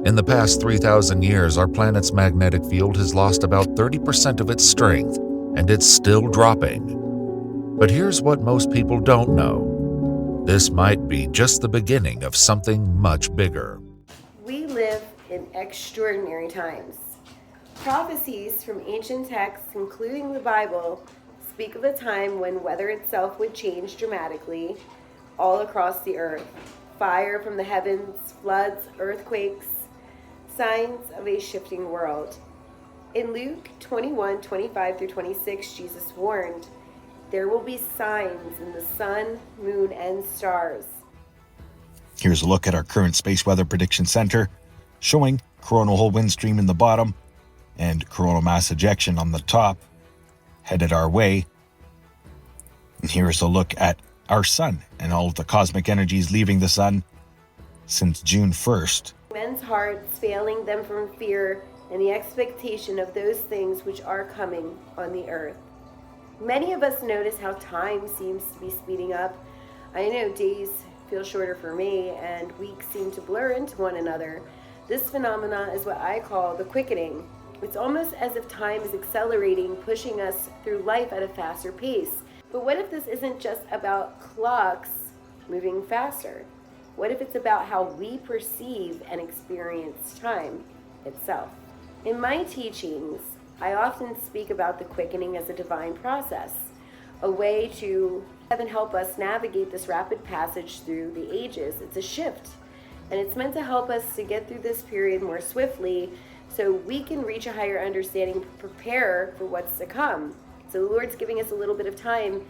In the past 3,000 years, our planet's magnetic field has lost about 30% of its strength, and it's still dropping. But here's what most people don't know. This might be just the beginning of something much bigger. We live in extraordinary times. Prophecies from ancient texts, including the Bible, speak of a time when weather itself would change dramatically all across the earth. Fire from the heavens, floods, earthquakes, signs of a shifting world. In Luke 21:25-26, Jesus warned, "There will be signs in the sun, moon, and stars." Here's a look at our current Space Weather Prediction Center, showing coronal hole wind stream in the bottom and coronal mass ejection on the top, headed our way. And here's a look at our sun and all of the cosmic energies leaving the sun since June 1st. Men's hearts failing them from fear and the expectation of those things which are coming on the earth. Many of us notice how time seems to be speeding up. I know days feel shorter for me and weeks seem to blur into one another. This phenomenon is what I call the quickening. It's almost as if time is accelerating, pushing us through life at a faster pace. But what if this isn't just about clocks moving faster? What if it's about how we perceive and experience time itself? In my teachings, I often speak about the quickening as a divine process, a way to heaven help us navigate this rapid passage through the ages. It's a shift, and it's meant to help us to get through this period more swiftly so we can reach a higher understanding, prepare for what's to come. So the Lord's giving us a little bit of time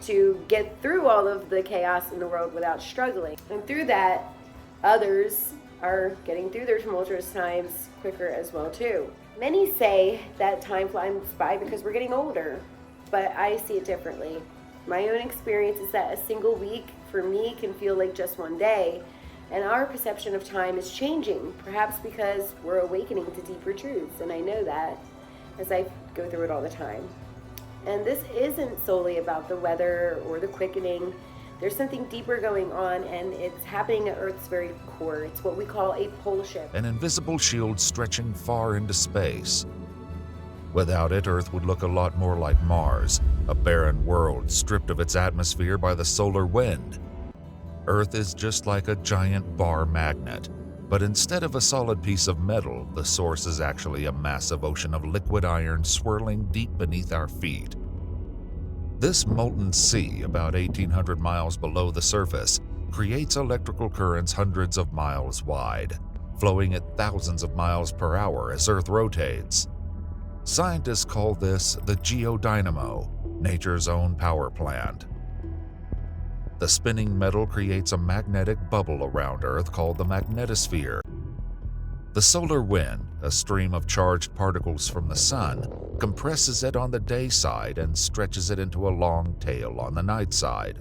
to get through all of the chaos in the world without struggling. And through that, others are getting through their tumultuous times quicker as well too. Many say that time flies by because we're getting older, but I see it differently. My own experience is that a single week for me can feel like just one day, and our perception of time is changing, perhaps because we're awakening to deeper truths, and I know that as I go through it all the time. And this isn't solely about the weather or the quickening. There's something deeper going on, and it's happening at Earth's very core. It's what we call a pole shift. An invisible shield stretching far into space. Without it, Earth would look a lot more like Mars, a barren world stripped of its atmosphere by the solar wind. Earth is just like a giant bar magnet, but instead of a solid piece of metal, the source is actually a massive ocean of liquid iron swirling deep beneath our feet. This molten sea, about 1,800 miles below the surface, creates electrical currents hundreds of miles wide, flowing at thousands of miles per hour as Earth rotates. Scientists call this the geodynamo, nature's own power plant. The spinning metal creates a magnetic bubble around Earth called the magnetosphere. The solar wind, a stream of charged particles from the sun, compresses it on the day side and stretches it into a long tail on the night side.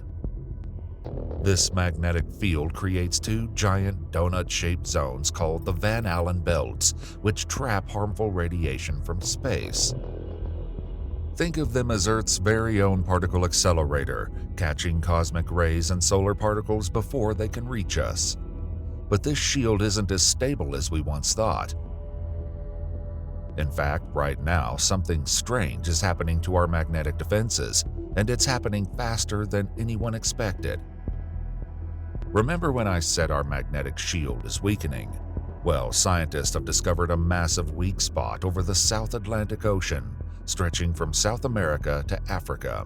This magnetic field creates two giant donut-shaped zones called the Van Allen belts, which trap harmful radiation from space. Think of them as Earth's very own particle accelerator, catching cosmic rays and solar particles before they can reach us. But this shield isn't as stable as we once thought. In fact, right now, something strange is happening to our magnetic defenses, and it's happening faster than anyone expected. Remember when I said our magnetic shield is weakening? Well, scientists have discovered a massive weak spot over the South Atlantic Ocean, stretching from South America to Africa.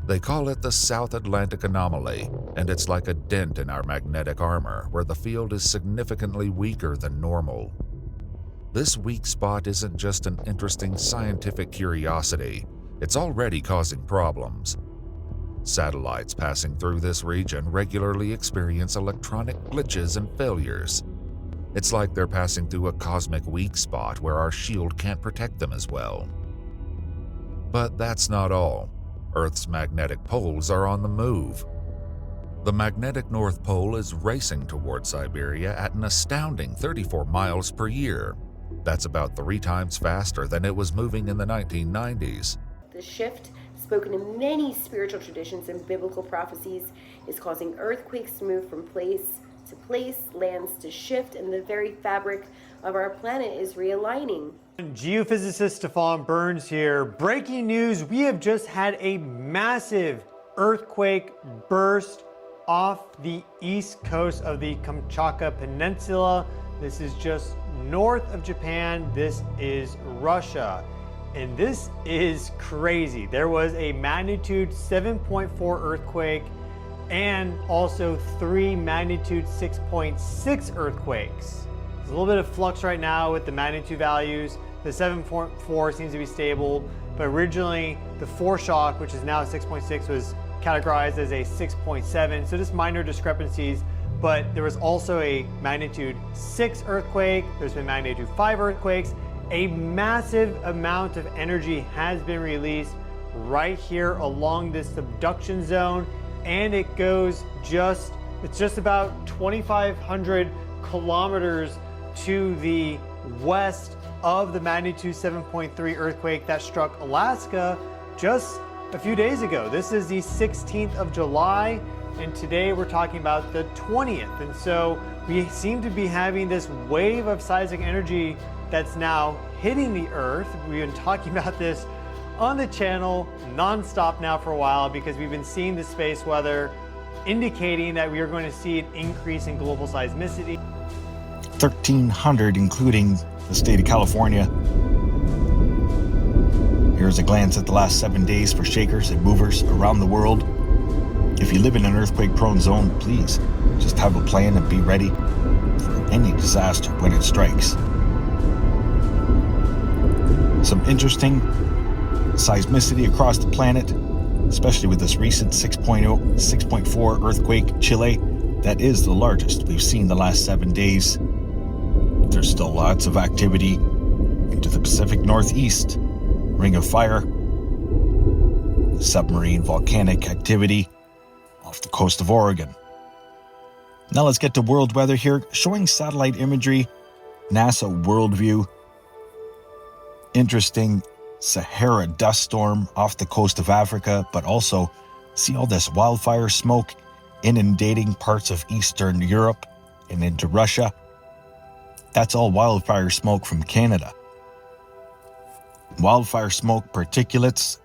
They call it the South Atlantic Anomaly, and it's like a dent in our magnetic armor where the field is significantly weaker than normal. This weak spot isn't just an interesting scientific curiosity, it's already causing problems. Satellites passing through this region regularly experience electronic glitches and failures. It's like they're passing through a cosmic weak spot where our shield can't protect them as well. But that's not all. Earth's magnetic poles are on the move. The magnetic North Pole is racing toward Siberia at an astounding 34 miles per year. That's about 3 times faster than it was moving in the 1990s. The shift, spoken in many spiritual traditions and biblical prophecies, is causing earthquakes to move from place to place, lands to shift, and the very fabric of our planet is realigning. Geophysicist Stefan Burns here. Breaking news, we have just had a massive earthquake burst off the east coast of the Kamchatka Peninsula. This is just north of Japan. This is Russia. And this is crazy. There was a magnitude 7.4 earthquake and also 3 magnitude 6.6 earthquakes. There's a little bit of flux right now with the magnitude values. The 7.4 seems to be stable, but originally the foreshock, which is now 6.6, was categorized as a 6.7. So just minor discrepancies, but there was also a magnitude 6 earthquake. There's been magnitude 5 earthquakes. A massive amount of energy has been released right here along this subduction zone, and it goes it's just about 2,500 kilometers to the west of the magnitude 7.3 earthquake that struck Alaska just a few days ago. This is the 16th of July, and today we're talking about the 20th. And so we seem to be having this wave of seismic energy that's now hitting the Earth. We've been talking about this on the channel non-stop now for a while because we've been seeing the space weather indicating that we are going to see an increase in global seismicity. 1,300, including the state of California. Here's a glance at the last 7 days for shakers and movers around the world. If you live in an earthquake-prone zone, please just have a plan and be ready for any disaster when it strikes. Some interesting seismicity across the planet, especially with this recent 6.4 earthquake, Chile. That is the largest we've seen the last 7 days. There's still lots of activity into the Pacific Northeast, Ring of Fire, submarine volcanic activity off the coast of Oregon. Now let's get to world weather here, showing satellite imagery, NASA Worldview. Interesting Sahara dust storm off the coast of Africa, but also see all this wildfire smoke inundating parts of Eastern Europe and into Russia. That's all wildfire smoke from Canada. Wildfire smoke particulates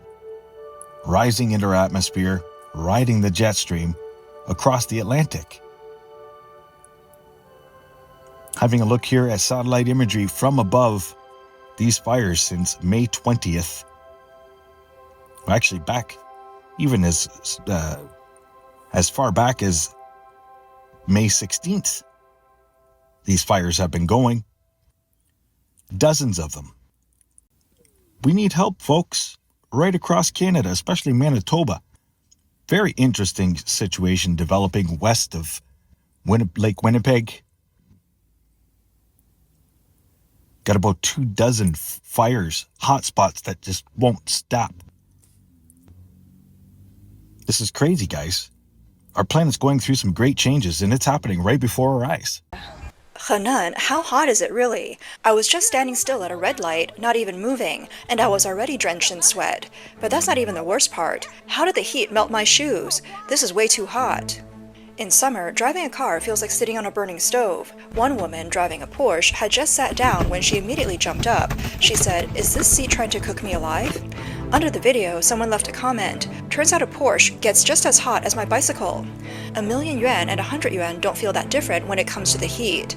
rising into our atmosphere, riding the jet stream across the Atlantic. Having a look here at satellite imagery from above these fires since May 20th. Actually, back even as far back as May 16th. These fires have been going. Dozens of them. We need help, folks, right across Canada, especially Manitoba. Very interesting situation developing west of Lake Winnipeg. Got about 24 fires, hotspots that just won't stop. This is crazy, guys. Our planet's going through some great changes, and it's happening right before our eyes. Henan, how hot is it really? I was just standing still at a red light, not even moving, and I was already drenched in sweat. But that's not even the worst part. How did the heat melt my shoes? This is way too hot. In summer, driving a car feels like sitting on a burning stove. One woman driving a Porsche had just sat down when she immediately jumped up. She said, "Is this seat trying to cook me alive?" Under the video, someone left a comment. Turns out a Porsche gets just as hot as my bicycle. 1,000,000 yuan and 100 yuan don't feel that different when it comes to the heat.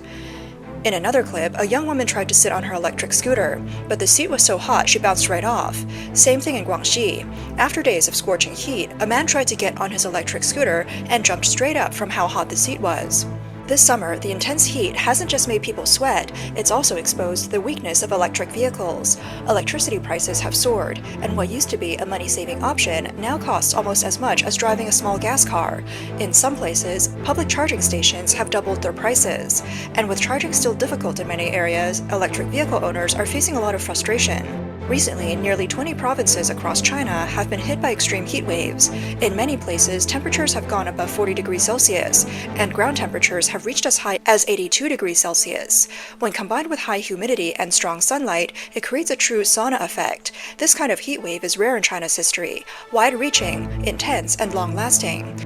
In another clip, a young woman tried to sit on her electric scooter, but the seat was so hot she bounced right off. Same thing in Guangxi. After days of scorching heat, a man tried to get on his electric scooter and jumped straight up from how hot the seat was. This summer, the intense heat hasn't just made people sweat, it's also exposed the weakness of electric vehicles. Electricity prices have soared, and what used to be a money-saving option now costs almost as much as driving a small gas car. In some places, public charging stations have doubled their prices. And with charging still difficult in many areas, electric vehicle owners are facing a lot of frustration. Recently, nearly 20 provinces across China have been hit by extreme heat waves. In many places, temperatures have gone above 40 degrees Celsius, and ground temperatures have reached as high as 82 degrees Celsius. When combined with high humidity and strong sunlight, it creates a true sauna effect. This kind of heat wave is rare in China's history, wide-reaching, intense, and long-lasting.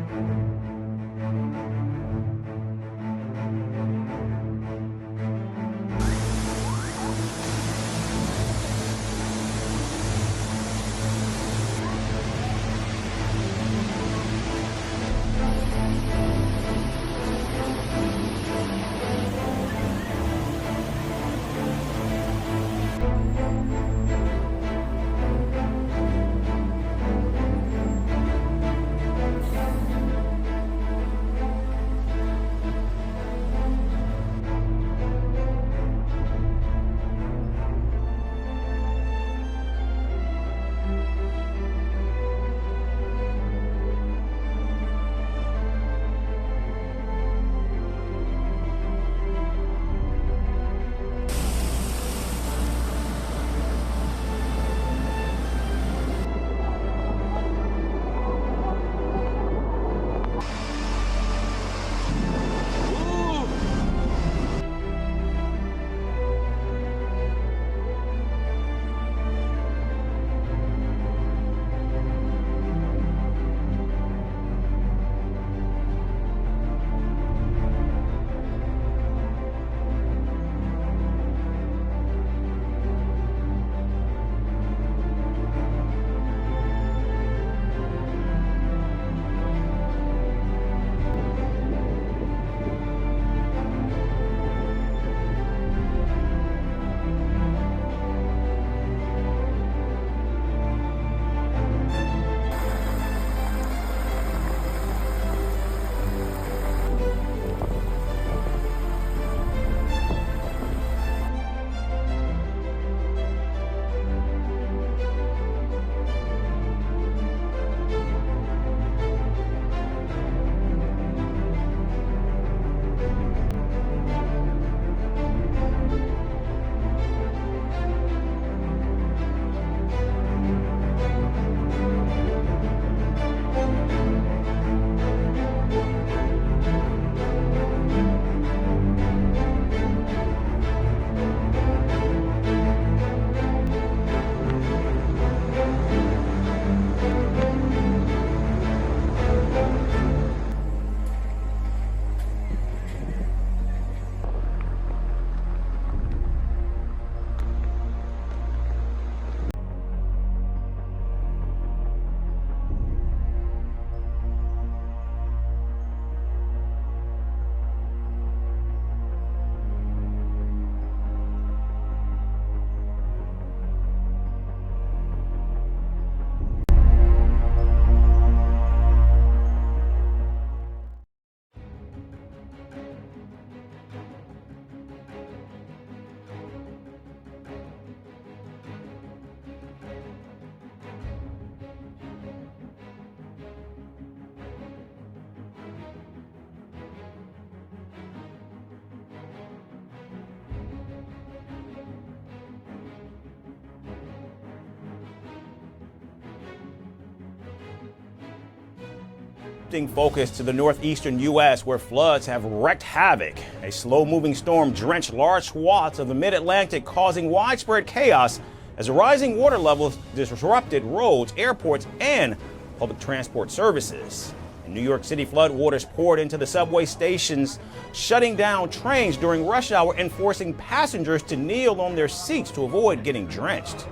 Shifting focus to the northeastern U.S., where floods have wreaked havoc. A slow-moving storm drenched large swaths of the mid-Atlantic, causing widespread chaos as the rising water levels disrupted roads, airports, and public transport services. In New York City, floodwaters poured into the subway stations, shutting down trains during rush hour and forcing passengers to kneel on their seats to avoid getting drenched.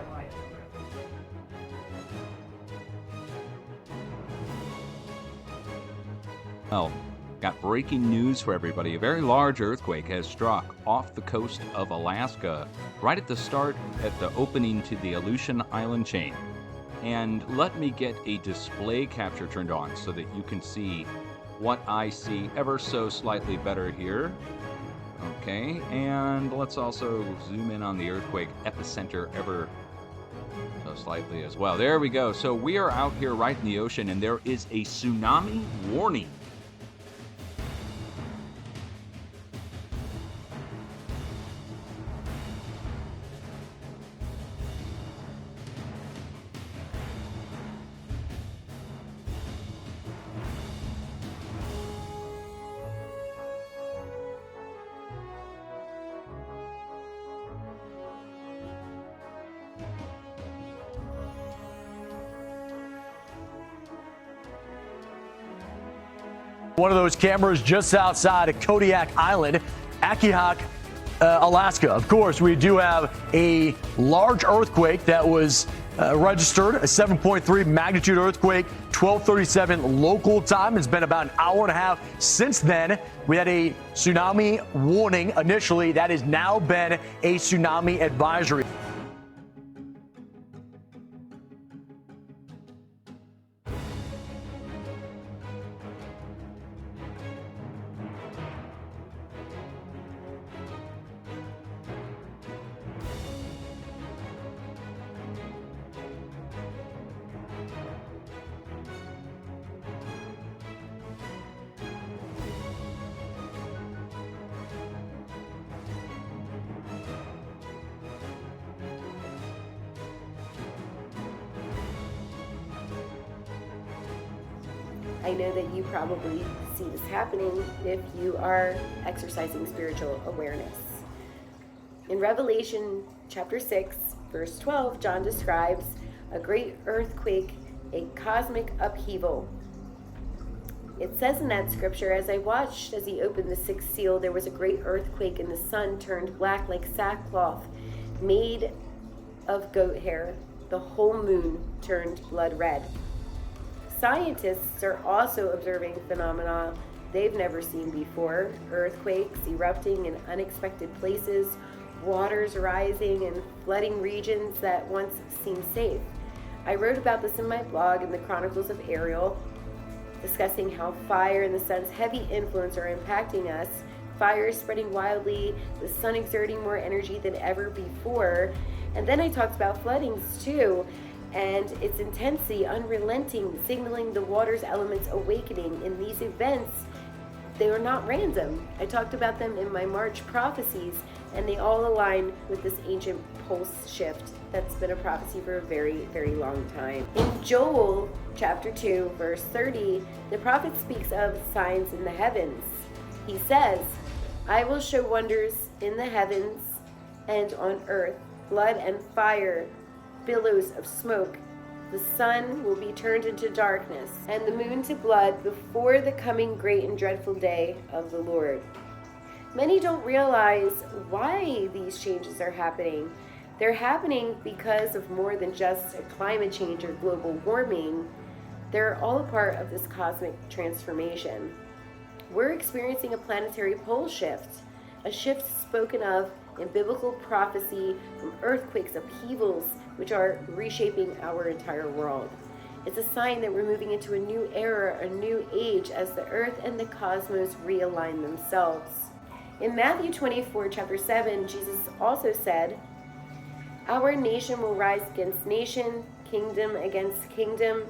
Well, got breaking news for everybody. A very large earthquake has struck off the coast of Alaska right at the start at the opening to the Aleutian Island chain. And let me get a display capture turned on so that you can see what I see ever so slightly better here. Okay, and let's also zoom in on the earthquake epicenter ever so slightly as well. There we go. So we are out here right in the ocean, and there is a tsunami warning. One of those cameras just outside of Kodiak Island, Akiak, Alaska. Of course, we do have a large earthquake that was registered, a 7.3 magnitude earthquake, 12:37 local time. It's been about an hour and a half since then. We had a tsunami warning initially. That has now been a tsunami advisory. I know that you probably see this happening if you are exercising spiritual awareness. In Revelation chapter 6, verse 12, John describes a great earthquake, a cosmic upheaval. It says in that scripture, as I watched as he opened the sixth seal, there was a great earthquake, and the sun turned black like sackcloth made of goat hair. The whole moon turned blood red. Scientists are also observing phenomena they've never seen before: earthquakes erupting in unexpected places, waters rising and flooding regions that once seemed safe. I wrote about this in my blog in the Chronicles of Ariel, discussing how fire and the sun's heavy influence are impacting us. Fire is spreading wildly, the sun exerting more energy than ever before. And then I talked about floodings too, and its intensity, unrelenting, signaling the water's elements awakening. In these events, they are not random. I talked about them in my March prophecies, and they all align with this ancient pulse shift that's been a prophecy for a very, very long time. In Joel chapter 2, verse 30, the prophet speaks of signs in the heavens. He says, I will show wonders in the heavens and on earth, blood and fire, billows of smoke. The sun will be turned into darkness, and the moon to blood before the coming great and dreadful day of the Lord. Many don't realize why these changes are happening. They're happening because of more than just a climate change or global warming. They're all a part of this cosmic transformation. We're experiencing a planetary pole shift, a shift spoken of in biblical prophecy from earthquakes, upheavals, which are reshaping our entire world. It's a sign that we're moving into a new era, a new age, as the earth and the cosmos realign themselves. In Matthew 24, chapter 7, Jesus also said, our nation will rise against nation, kingdom against kingdom.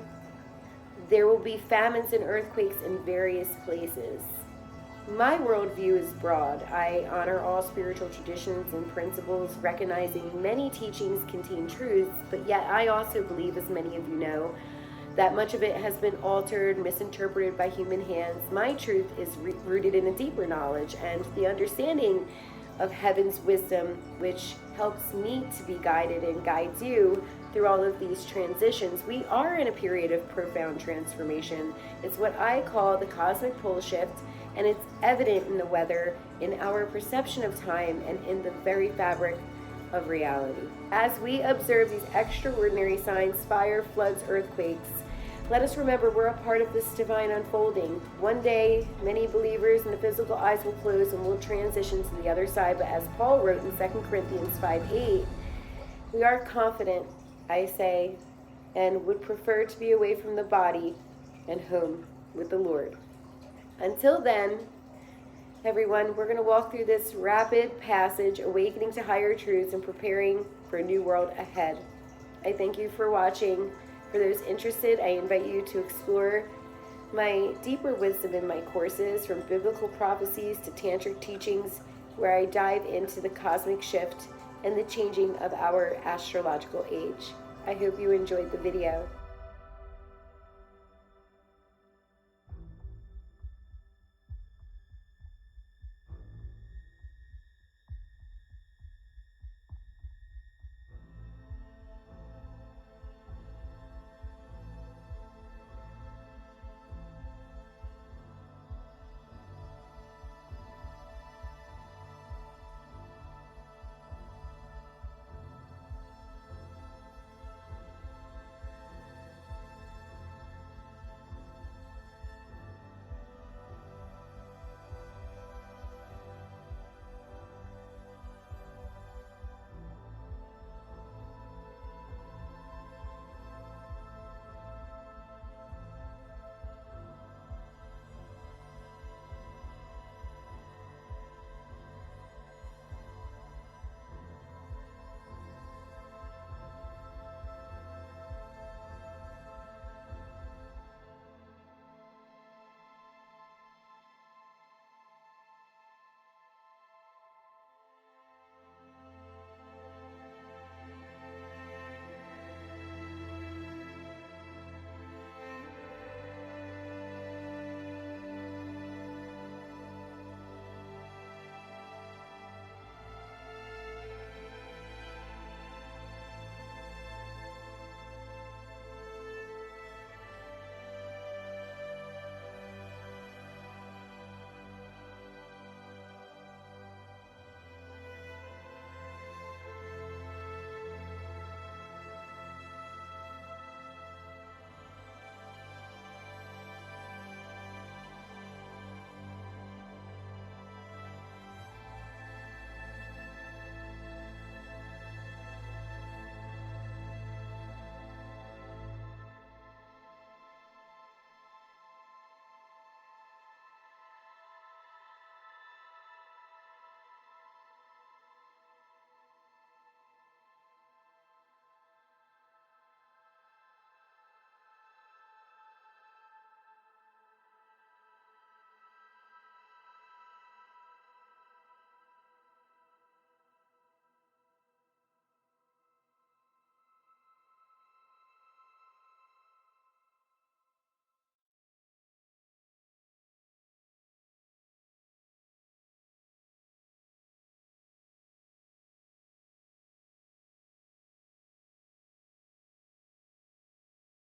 There will be famines and earthquakes in various places. My worldview is broad. I honor all spiritual traditions and principles, recognizing many teachings contain truths, but yet I also believe, as many of you know, that much of it has been altered, misinterpreted by human hands. My truth is rooted in a deeper knowledge and the understanding of heaven's wisdom, which helps me to be guided and guides you through all of these transitions. We are in a period of profound transformation. It's what I call the cosmic pole shift, and it's evident in the weather, in our perception of time, and in the very fabric of reality. As we observe these extraordinary signs, fire, floods, earthquakes, let us remember we're a part of this divine unfolding. One day, many believers and the physical eyes will close and we'll transition to the other side. But as Paul wrote in 2 Corinthians 5:8, we are confident, I say, and would prefer to be away from the body and home with the Lord. Until then, everyone, we're going to walk through this rapid passage, awakening to higher truths and preparing for a new world ahead. I thank you for watching. For those interested, I invite you to explore my deeper wisdom in my courses, from biblical prophecies to tantric teachings, where I dive into the cosmic shift and the changing of our astrological age. I hope you enjoyed the video.